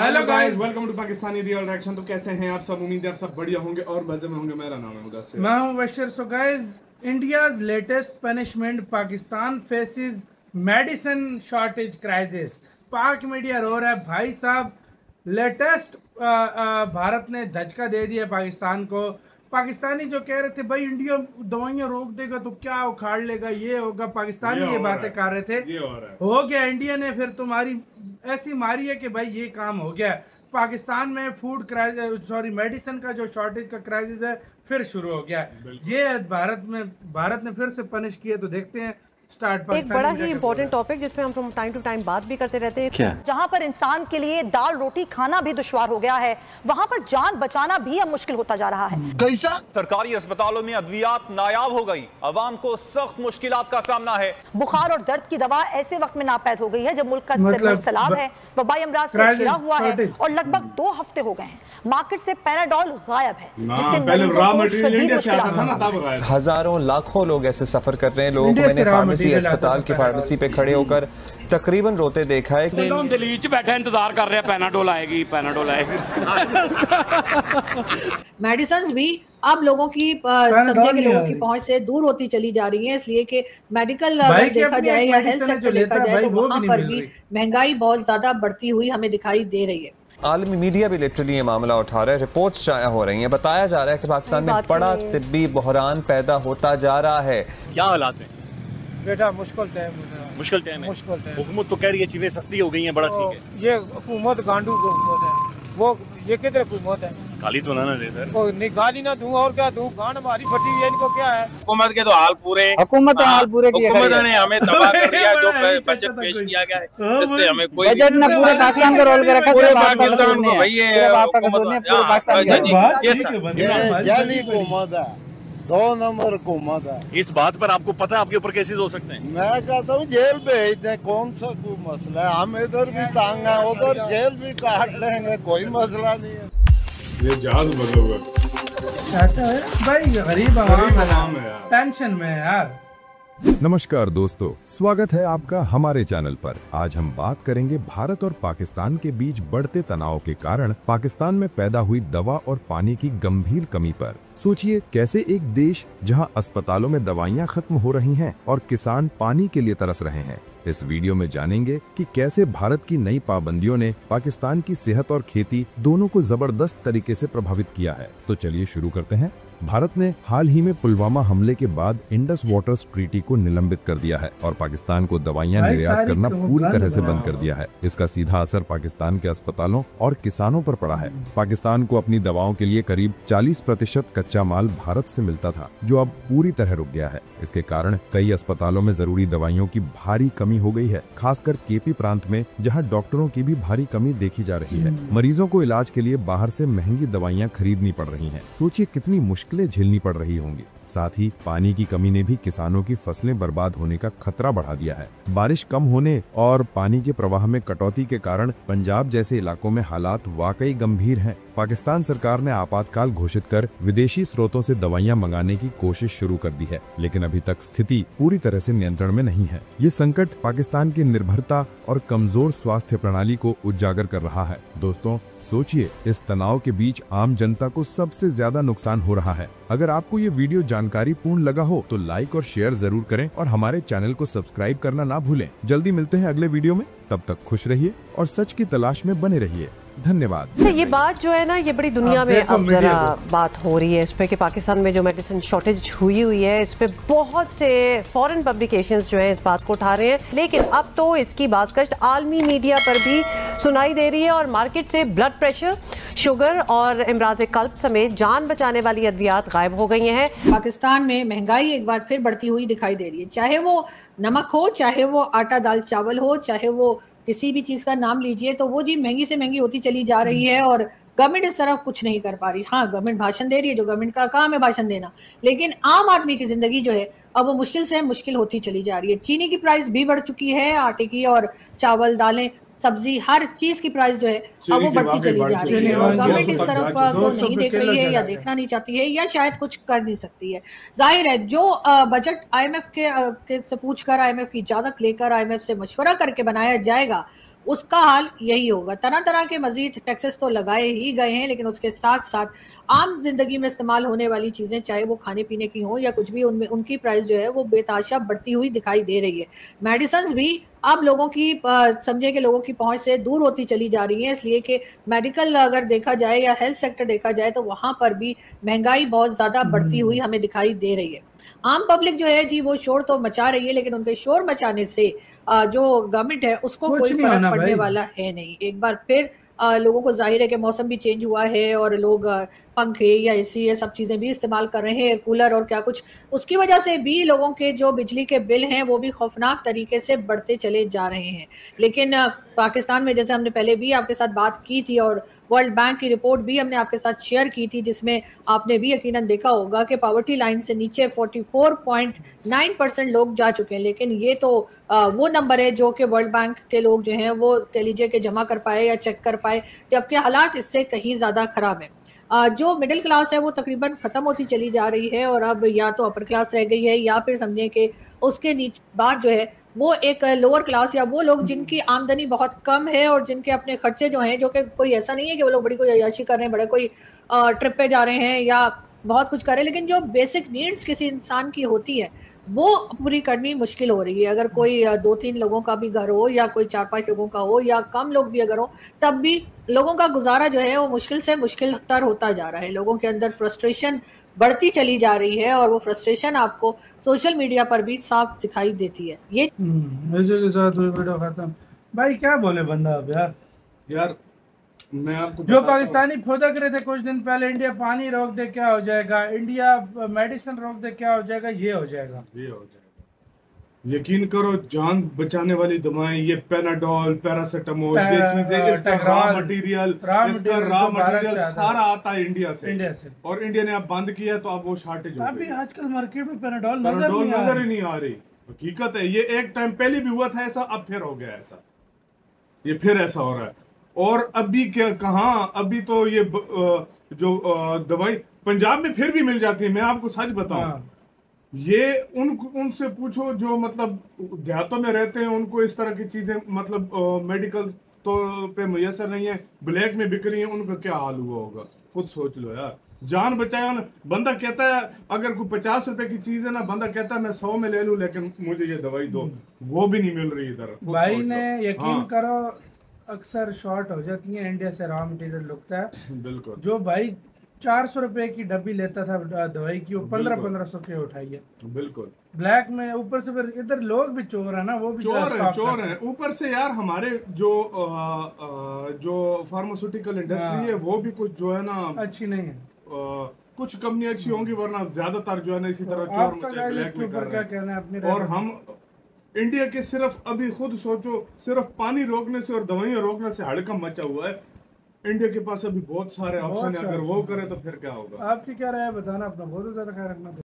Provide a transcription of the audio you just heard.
Hello guys, welcome to Pakistani real reaction. तो कैसे हैं आप सब? उम्मीद है आप सब बढ़िया होंगे और मजे में होंगे। मेरा नाम है मुदस्सिर, मैं हूं Bashir. So guys, India's latest punishment, Pakistan faces medicine shortage crisis. पाक मीडिया रो रहा है भाई साहब, लेटेस्ट भारत ने धचका दे दिया पाकिस्तान को। पाकिस्तानी जो कह रहे थे भाई इंडिया दवाइयां रोक देगा तो क्या उखाड़ लेगा, ये होगा, पाकिस्तानी ये बातें कर रहे थे। हो गया, इंडिया ने फिर तुम्हारी ऐसी मारी है कि भाई ये काम हो गया। पाकिस्तान में फूड क्राइसिस, मेडिसिन का जो शॉर्टेज का क्राइसिस है फिर शुरू हो गया। ये भारत ने फिर से पनिश किया। तो देखते हैं एक बड़ा ही इंपॉर्टेंट टॉपिक जिसपे हम फ्रॉम टाइम टू टाइम बात भी करते रहते हैं। क्या? जहां पर इंसान के लिए दाल रोटी खाना भी दुश्वार हो गया है, वहां पर जान बचाना भी अब मुश्किल होता जा रहा है। कैसा? सरकारी अस्पतालों में अद्वियात नायाब हो गई, अवाम को सख्त मुश्किलात का सामना है। बुखार और दर्द की दवा ऐसे वक्त में नापैद हो गई है जब मुल्क का सैलाब है, वबाई अमराज से घिरा हुआ है और लगभग 2 हफ्ते हो गए हैं मार्केट से पैराडोल गायब है, जिससे मरीजों को शदीद मुश्किलात। हजारों लाखों लोग ऐसे सफर कर रहे हैं। लोगों को मैंने फार्मेसी, अस्पताल की फार्मेसी पे खड़े होकर तकरीबन रोते देखा है। दिल्ली च बैठे इंतजार कर रहे हैं, पैनाडोल आएगी, पैनाडोल आएगी। मेडिसिन भी अब लोगों की समझे के लोगों की पहुंच से दूर होती चली जा रही है, इसलिए कि मेडिकल अगर देखा जाए या हेल्थ सेक्टर देखा जाए तो वहां पर भी महंगाई बहुत ज्यादा बढ़ती हुई हमें दिखाई दे रही है। आलमी मीडिया भी लिटरली ये मामला उठा रहा है, रिपोर्ट्स शाया हो रही हैं, बताया जा रहा है कि पाकिस्तान में बड़ा तिब्बी बहरान पैदा होता जा रहा है। क्या हालात हैं बेटा? मुश्किल टाइम है। हुकूमत तो कह रही है चीजें सस्ती हो गई हैं, बड़ा ठीक है। ये हुकूमत गांडू हुकूमत है, वो ये किधर हुकूमत है? गाली तो ना दे सर। नहीं, गाली ना दूं और क्या दूं? गांड हमारी फटी है, इनको क्या है? हुकूमत के तो हाल पूरे, हुकूमत हाल पूरे किए, हुकूमत ने हमें तबाह कर दिया। जो बजट पेश किया गया है इससे हमें कोई बजट ना पूरे पाकिस्तान का रोल कर रखा है, पूरे पाकिस्तान को भाई ये जाली हुकूमत है, 2 नंबर हुकूमत है। इस बात पर आपको पता है आपके ऊपर केसेस हो सकते हैं? मैं कहता हूँ जेल भेज दे, कौन सा कोई मसला है? हम इधर भी तांग है, उधर जेल भी काट लेंगे, कोई मसला नहीं है। ये जहाज बदल अच्छा है भाई, गरीब आवाम है, टेंशन में है यार। नमस्कार दोस्तों, स्वागत है आपका हमारे चैनल पर। आज हम बात करेंगे भारत और पाकिस्तान के बीच बढ़ते तनाव के कारण पाकिस्तान में पैदा हुई दवा और पानी की गंभीर कमी पर। सोचिए कैसे एक देश जहां अस्पतालों में दवाइयां खत्म हो रही हैं और किसान पानी के लिए तरस रहे हैं। इस वीडियो में जानेंगे कि कैसे भारत की नई पाबंदियों ने पाकिस्तान की सेहत और खेती दोनों को जबरदस्त तरीके से प्रभावित किया है। तो चलिए शुरू करते हैं। भारत ने हाल ही में पुलवामा हमले के बाद इंडस वाटर्स ट्रीटी को निलंबित कर दिया है और पाकिस्तान को दवाइयां निर्यात करना पूरी तरह से बंद कर दिया है। इसका सीधा असर पाकिस्तान के अस्पतालों और किसानों पर पड़ा है। पाकिस्तान को अपनी दवाओं के लिए करीब 40% कच्चा माल भारत से मिलता था, जो अब पूरी तरह रुक गया है। इसके कारण कई अस्पतालों में जरूरी दवाइयों की भारी कमी हो गई है, खासकर केपी प्रांत में, जहां डॉक्टरों की भी भारी कमी देखी जा रही है। मरीजों को इलाज के लिए बाहर से महंगी दवाइयां खरीदनी पड़ रही हैं। सोचिए कितनी मुश्किलें झेलनी पड़ रही होंगी। साथ ही पानी की कमी ने भी किसानों की फसलें बर्बाद होने का खतरा बढ़ा दिया है। बारिश कम होने और पानी के प्रवाह में कटौती के कारण पंजाब जैसे इलाकों में हालात वाकई गंभीर हैं। पाकिस्तान सरकार ने आपातकाल घोषित कर विदेशी स्रोतों से दवाइयां मंगाने की कोशिश शुरू कर दी है, लेकिन अभी तक स्थिति पूरी तरह से नियंत्रण में नहीं है। ये संकट पाकिस्तान की निर्भरता और कमजोर स्वास्थ्य प्रणाली को उजागर कर रहा है। दोस्तों सोचिए, इस तनाव के बीच आम जनता को सबसे ज्यादा नुकसान हो रहा है। अगर आपको ये वीडियो जानकारी पूर्ण लगा हो तो लाइक और शेयर जरूर करें और हमारे चैनल को सब्सक्राइब करना ना भूलें। जल्दी मिलते हैं अगले वीडियो में, तब तक खुश रहिए और सच की तलाश में बने रहिए। धन्यवाद। तो ये बात जो है ना, ये बड़ी दुनिया में अब जरा बात हो रही है इस पे कि पाकिस्तान में जो मेडिसिन शॉर्टेज हुई है, इस पे बहुत से फॉरेन पब्लिकेशंस जो हैं इस बात को उठा रहे हैं। लेकिन अब तो इसकी बाज़कश्त आलमी मीडिया पर भी सुनाई दे रही है और मार्केट से ब्लड प्रेशर, शुगर और इमराज कल्ब समेत जान बचाने वाली अद्वियात गायब हो गई हैं। पाकिस्तान में महंगाई एक बार फिर बढ़ती हुई दिखाई दे रही है, चाहे वो नमक हो, चाहे वो आटा दाल चावल हो, चाहे वो किसी भी चीज का नाम लीजिए, तो वो जी महंगी से महंगी होती चली जा रही है और गवर्नमेंट इस तरफ कुछ नहीं कर पा रही। हाँ, गवर्नमेंट भाषण दे रही है, जो गवर्नमेंट का काम है भाषण देना, लेकिन आम आदमी की जिंदगी जो है अब वो मुश्किल से मुश्किल होती चली जा रही है। चीनी की प्राइस भी बढ़ चुकी है, आटे की और चावल, दालें, सब्जी, हर चीज की प्राइस जो है अब वो बढ़ती चली जा रही है और गवर्नमेंट इस तरफ को नहीं देख रही है या देखना नहीं चाहती है या शायद कुछ कर नहीं सकती है। जाहिर है जो बजट IMF के से पूछकर, IMF की इजाजत लेकर, IMF से मशवरा करके बनाया जाएगा, उसका हाल यही होगा। तरह तरह के मजीद टैक्सेस तो लगाए ही गए हैं, लेकिन उसके साथ साथ आम जिंदगी में इस्तेमाल होने वाली चीजें, चाहे वो खाने पीने की हो या कुछ भी, उनमें उनकी प्राइस जो है वो बेताशा बढ़ती हुई दिखाई दे रही है। मेडिसिन भी अब लोगों की समझे कि लोगों की पहुंच से दूर होती चली जा रही है, इसलिए कि मेडिकल अगर देखा जाए या हेल्थ सेक्टर देखा जाए तो वहां पर भी महंगाई बहुत ज्यादा बढ़ती हुई हमें दिखाई दे रही है। आम पब्लिक जो है जी वो शोर तो मचा रही है, लेकिन उनके शोर मचाने से जो गवर्नमेंट है उसको कोई फर्क पड़ने वाला है नहीं। एक बार फिर लोगों को जाहिर है कि मौसम भी चेंज हुआ है और लोग पंखे या एसी ये सब चीजें भी इस्तेमाल कर रहे हैं, कूलर और क्या कुछ, उसकी वजह से भी लोगों के जो बिजली के बिल हैं वो भी खौफनाक तरीके से बढ़ते चले जा रहे हैं। लेकिन पाकिस्तान में, जैसे हमने पहले भी आपके साथ बात की थी और वर्ल्ड बैंक की रिपोर्ट भी हमने आपके साथ शेयर की थी, जिसमें आपने भी यकीनन देखा होगा कि पॉवर्टी लाइन से नीचे 44.9% लोग जा चुके हैं। लेकिन ये तो वो नंबर है जो कि वर्ल्ड बैंक के लोग जो हैं वो कह लीजिए कि जमा कर पाए या चेक कर पाए, जबकि हालात इससे कहीं ज्यादा खराब है। जो मिडिल क्लास है वो तकरीबन खत्म होती चली जा रही है और अब या तो अपर क्लास रह गई है या फिर समझें कि उसके नीचे बात जो है वो एक लोअर क्लास या वो लोग जिनकी आमदनी बहुत कम है और जिनके अपने खर्चे जो हैं, जो कि कोई ऐसा नहीं है कि वो लोग बड़ी कोई अय्याशी कर रहे हैं, बड़े कोई ट्रिप पे जा रहे हैं या बहुत कुछ कर रहे हैं, लेकिन जो बेसिक नीड्स किसी इंसान की होती है वो पूरी करनी मुश्किल हो रही है। अगर कोई 2-3 लोगों का भी घर हो या कोई 4-5 लोगों का हो या कम लोग भी अगर हो, तब भी लोगों का गुजारा जो है वो मुश्किल से मुश्किल तर होता जा रहा है। लोगों के अंदर फ्रस्ट्रेशन बढ़ती चली जा रही है और वो फ्रस्ट्रेशन आपको सोशल मीडिया पर भी साफ दिखाई देती है। ये इसी के साथ वीडियो खत्म। भाई क्या बोले बंदा अब यार मैं आपको जो पाकिस्तानी फुदक रहे थे कुछ दिन पहले, इंडिया पानी रोक दे क्या हो जाएगा, इंडिया मेडिसिन रोक दे क्या हो जाएगा, ये हो जाएगा, ये हो जाएगा। यकीन करो, जान बचाने वाली दवाएं, ये पेनाडोल, पैरासिटामोल, ये चीजें, इसका रॉ मटेरियल सारा आता है इंडिया से और इंडिया ने अब बंद किया तो अब वो शॉर्टेज हो गई। आजकल मार्केट में पेनाडोल नजर ही नहीं आ रही। हकीकत है, ये एक टाइम पहले भी हुआ था ऐसा, अब फिर हो गया ऐसा, ये फिर ऐसा हो रहा है। और अभी क्या कहाँ, अभी तो ये जो दवाई पंजाब में फिर भी मिल जाती है। मैं आपको सच बताऊं, ये उनसे पूछो जो मतलब देहातों में रहते हैं, उनको इस तरह की चीजें मतलब मेडिकल तो पे मुयसर नहीं है, ब्लैक में बिक रही है, उनका क्या हाल हुआ होगा खुद सोच लो यार। जान बचाया ना, बंदा कहता है अगर कोई 50 रुपए की चीज है ना, बंदा कहता है मैं 100 में ले लूं, लेकिन मुझे ये दवाई दो, वो भी नहीं मिल रही इधर। भाई ने यकीन करो अक्सर शॉर्ट हो जाती है, इंडिया से रॉ मटेरियल लगता है। बिल्कुल। जो भाई 400 रुपए की डब्बी लेता था दवाई की, वो 1500 के उठाई है। बिल्कुल ब्लैक में। ऊपर से फिर इधर लोग भी चोर है ना, वो भी चोर है। ऊपर से यार हमारे जो फार्मास्यूटिकल इंडस्ट्री है वो भी कुछ जो है ना अच्छी नहीं है। कुछ कंपनी अच्छी होंगी, वरना ज्यादातर जो है ना इसी तरह चोर मचे ब्लैक में कर रहे हैं। और हम इंडिया के सिर्फ अभी खुद सोचो, सिर्फ पानी रोकने से और दवाइयां रोकने से हड़कंप मचा हुआ है। इंडिया के पास अभी बहुत सारे ऑप्शन है, अगर वो करे तो फिर क्या होगा। आपकी क्या राय है बताना, अपना बहुत ज्यादा ख्याल रखना।